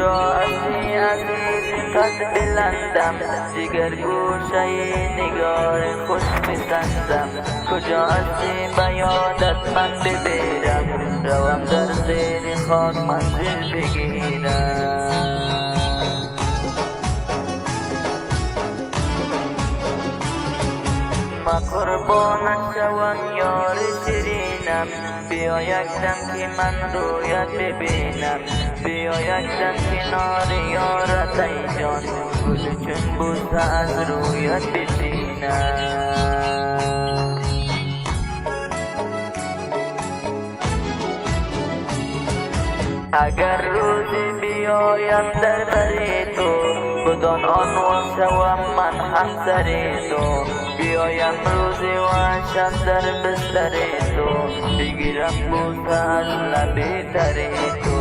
کجا هستی عزیز قد بلندم، جگر گوشه نگار خوش میسندم. کجا هستی به یادت من ببیرم، روم در زیر خاک منزل بگیرم. ما قربانت شوم یار شیرینم، بیا یکدم که من رویت ببینم. بیا یکدم کنار یارت ای جان، گل چون بوسه از رویت بچینم. اگر روزی بیایم در بر تو، بدان آن وقت شوم من همسر تو. بیایم روزی و شب در بستر تو، بگیرم بوسه از لب تر تو.